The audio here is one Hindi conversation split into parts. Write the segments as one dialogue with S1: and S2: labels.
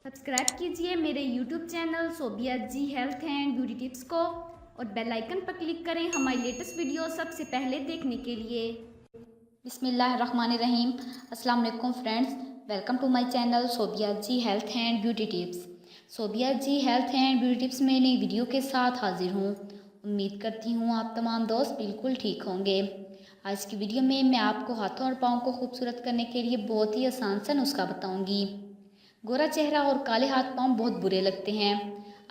S1: सब्सक्राइब कीजिए मेरे YouTube channel Sobia ji health and beauty tips को और बेल आइकन पर क्लिक करें हमारी लेटेस्ट वीडियो सबसे पहले देखने के लिए।
S2: बिस्मिल्लाहिर्रहमानिर्रहीम। अस्सलाम वालेकुम friends, welcome to my channel Sobia ji health and beauty tips. Sobia ji health and beauty tips में नई वीडियो के साथ हाजिर हूँ। उम्मीद करती हूँ आप तमाम दोस्त बिल्कुल ठीक होंगे। आज की वीडियो में मैं आपको हाथों और पाँव को खूबसूरत करने के लिए बहुत ही आसान सा नुस्खा बताऊँगी। गोरा चेहरा और काले हाथ पाँव बहुत बुरे लगते हैं।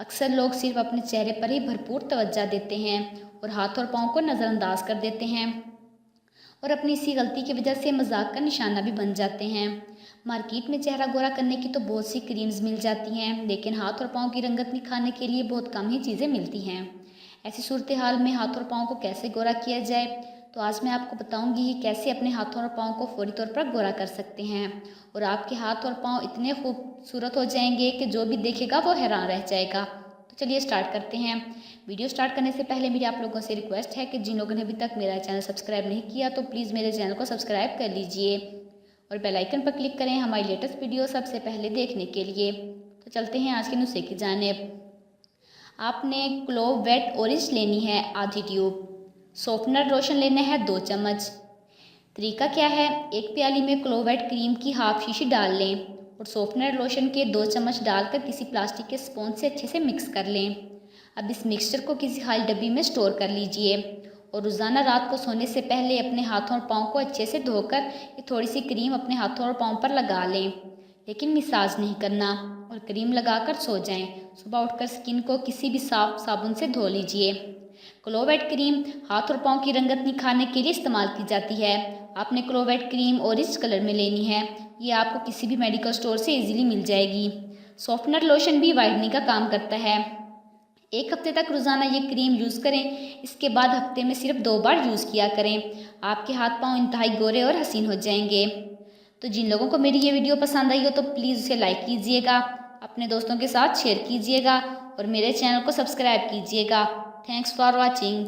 S2: अक्सर लोग सिर्फ अपने चेहरे पर ही भरपूर तवज्जो देते हैं और हाथ और पाँव को नज़रअंदाज कर देते हैं और अपनी इसी गलती की वजह से मजाक का निशाना भी बन जाते हैं। मार्केट में चेहरा गोरा करने की तो बहुत सी क्रीम्स मिल जाती हैं, लेकिन हाथ और पाँव की रंगत निखारने के लिए बहुत कम ही चीज़ें मिलती हैं। ऐसी सूरत हाल में हाथ और पाँव को कैसे गोरा किया जाए, तो आज मैं आपको बताऊंगी कि कैसे अपने हाथों और पाँव को फौरी तौर पर गोरा कर सकते हैं और आपके हाथ और पाँव इतने खूबसूरत हो जाएंगे कि जो भी देखेगा वो हैरान रह जाएगा। तो चलिए स्टार्ट करते हैं। वीडियो स्टार्ट करने से पहले मेरी आप लोगों से रिक्वेस्ट है कि जिन लोगों ने अभी तक मेरा चैनल सब्सक्राइब नहीं किया तो प्लीज़ मेरे चैनल को सब्सक्राइब कर लीजिए और बेल आइकन पर क्लिक करें हमारी लेटेस्ट वीडियो सबसे पहले देखने के लिए। तो चलते हैं आज के नुस्खे की जानिब। आपने क्लोव वेट ऑरेंज लेनी है आधी ट्यूब, सॉफ्टनर लोशन लेना है 2 चम्मच। तरीका क्या है, एक प्याली में क्लोव वेट क्रीम की हाफ शीशी डाल लें और सॉफ्टनर लोशन के 2 चम्मच डालकर किसी प्लास्टिक के स्पॉन्ज से अच्छे से मिक्स कर लें। अब इस मिक्सचर को किसी खाली डब्बी में स्टोर कर लीजिए और रोज़ाना रात को सोने से पहले अपने हाथों और पाँव को अच्छे से धोकर ये थोड़ी सी क्रीम अपने हाथों और पाँव पर लगा लें, लेकिन मसाज नहीं करना और क्रीम लगाकर सो जाएं। सुबह उठकर स्किन को किसी भी साफ साबुन से धो लीजिए। क्लोवेट क्रीम हाथ और पाँव की रंगत निखारने के लिए इस्तेमाल की जाती है। आपने क्लोवेट क्रीम ऑरेंज कलर में लेनी है। ये आपको किसी भी मेडिकल स्टोर से इजीली मिल जाएगी। सॉफ्टनर लोशन भी वाइटनिंग का काम करता है। 1 हफ्ते तक रोज़ाना ये क्रीम यूज़ करें। इसके बाद हफ्ते में सिर्फ 2 बार यूज़ किया करें। आपके हाथ पाँव इंतहाई गोरे और हसीन हो जाएंगे। तो जिन लोगों को मेरी ये वीडियो पसंद आई हो तो प्लीज़ उसे लाइक कीजिएगा, अपने दोस्तों के साथ शेयर कीजिएगा और मेरे चैनल को सब्सक्राइब कीजिएगा। Thanks for watching.